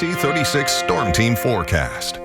T36 Storm Team Forecast.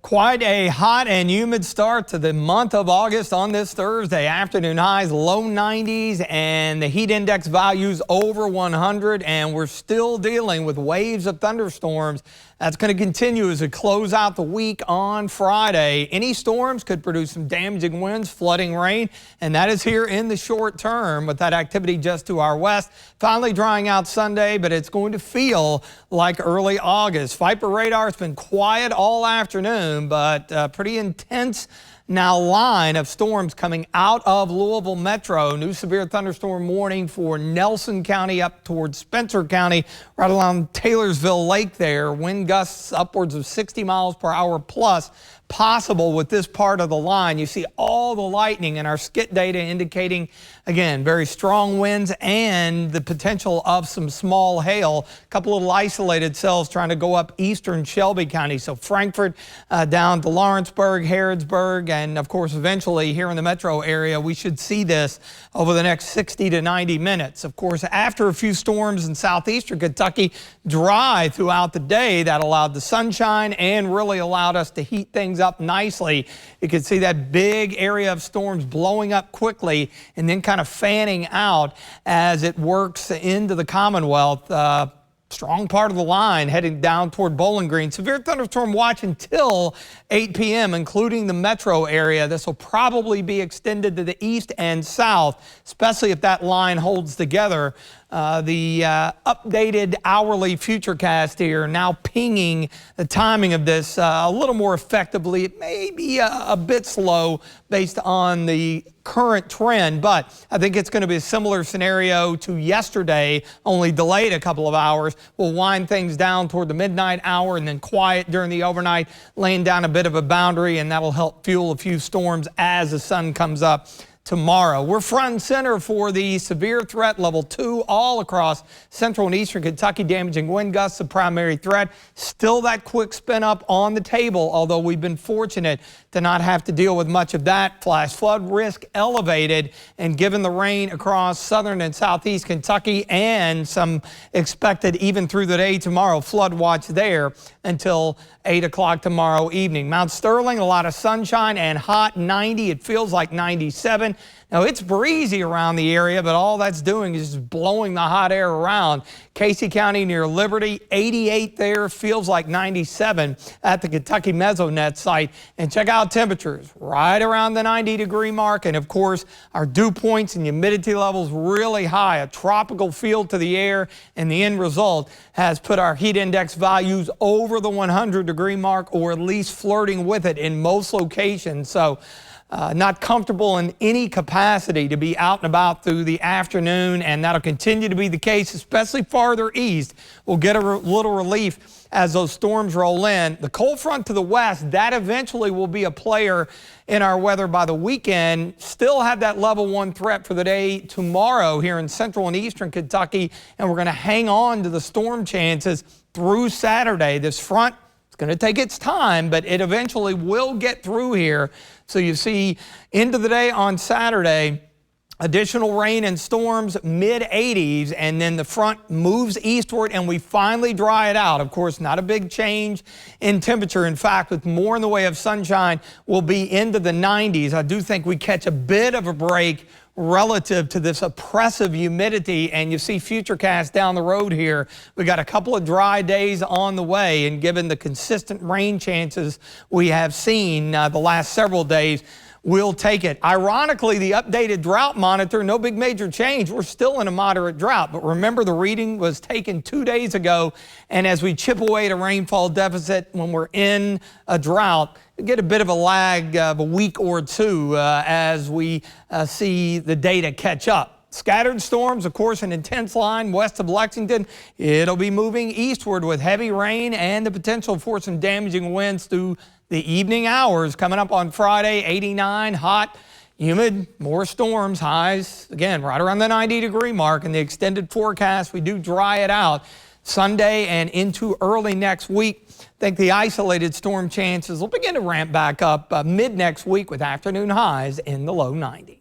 Quite a hot and humid start to the month of August on this Thursday. Afternoon highs low 90s and the heat index values over 100, and we're still dealing with waves of thunderstorms. That's going to continue as we close out the week on Friday. Any storms could produce some damaging winds, flooding, rain, and that is here in the short term with that activity just to our west. Finally drying out Sunday, but it's going to feel like early August. Viper radar has been quiet all afternoon, but pretty intense now line of storms coming out of Louisville Metro. New severe thunderstorm warning for Nelson County up towards Spencer County, right along Taylorsville Lake there. Wind gusts upwards of 60 miles per hour plus possible with this part of the line. You see all the lightning in our skit data indicating, again, very strong winds and the potential of some small hail. A couple little isolated cells trying to go up eastern Shelby County. So Frankfort down to Lawrenceburg, Harrodsburg, and of course eventually here in the metro area we should see this over the next 60 to 90 minutes. Of course, after a few storms in southeastern Kentucky, dry throughout the day, that allowed the sunshine and really allowed us to heat things up nicely. You can see that big area of storms blowing up quickly and then kind of fanning out as it works into the Commonwealth. Strong part of the line heading down toward Bowling Green. Severe thunderstorm watch until 8 p.m., including the metro area. This will probably be extended to the east and south, especially if that line holds together. The updated hourly futurecast here now pinging the timing of this a little more effectively. It may be a bit slow based on the current trend, but I think it's going to be a similar scenario to yesterday, only delayed a couple of hours. We'll wind things down toward the midnight hour and then quiet during the overnight, laying down a bit of a boundary, and that'll help fuel a few storms as the sun comes up tomorrow. We're front and center for the severe threat level 2 all across central and eastern Kentucky. Damaging wind gusts, the primary threat. Still that quick spin up on the table, although we've been fortunate to not have to deal with much of that. Flash flood risk elevated, and given the rain across southern and southeast Kentucky and some expected even through the day tomorrow, flood watch there until 8 o'clock tomorrow evening. Mount Sterling, a lot of sunshine and hot, 90. It feels like 97. Now, it's breezy around the area, but all that's doing is just blowing the hot air around. Casey County near Liberty, 88 there, feels like 97 at the Kentucky Mesonet site. And check out temperatures right around the 90-degree mark. And of course, our dew points and humidity levels really high, a tropical feel to the air. And the end result has put our heat index values over the 100-degree mark, or at least flirting with it in most locations. So not comfortable in any capacity to be out and about through the afternoon, and that'll continue to be the case, especially farther east. We'll get a little relief as those storms roll in. The cold front to the west, that eventually will be a player in our weather by the weekend. Still have that level 1 threat for the day tomorrow here in central and eastern Kentucky, and we're going to hang on to the storm chances through Saturday. This front, it's going to take its time, but it eventually will get through here. So you see into the day on Saturday, additional rain and storms, mid-80s, and then the front moves eastward and we finally dry it out. Of course, not a big change in temperature. In fact, with more in the way of sunshine, we'll be into the 90s. I do think we catch a bit of a break relative to this oppressive humidity, and you see futurecast down the road here. We got a couple of dry days on the way, and given the consistent rain chances we have seen the last several days, we'll take it. Ironically, the updated drought monitor, no big major change. We're still in a moderate drought, but remember the reading was taken 2 days ago, and as we chip away at a rainfall deficit when we're in a drought, we get a bit of a lag of a week or two as we see the data catch up. Scattered storms, of course, an intense line west of Lexington. It'll be moving eastward with heavy rain and the potential for some damaging winds through the evening hours. Coming up on Friday, 89, hot, humid, more storms, highs, again, right around the 90-degree mark. In the extended forecast, we do dry it out Sunday and into early next week. I think the isolated storm chances will begin to ramp back up mid next week with afternoon highs in the low 90s.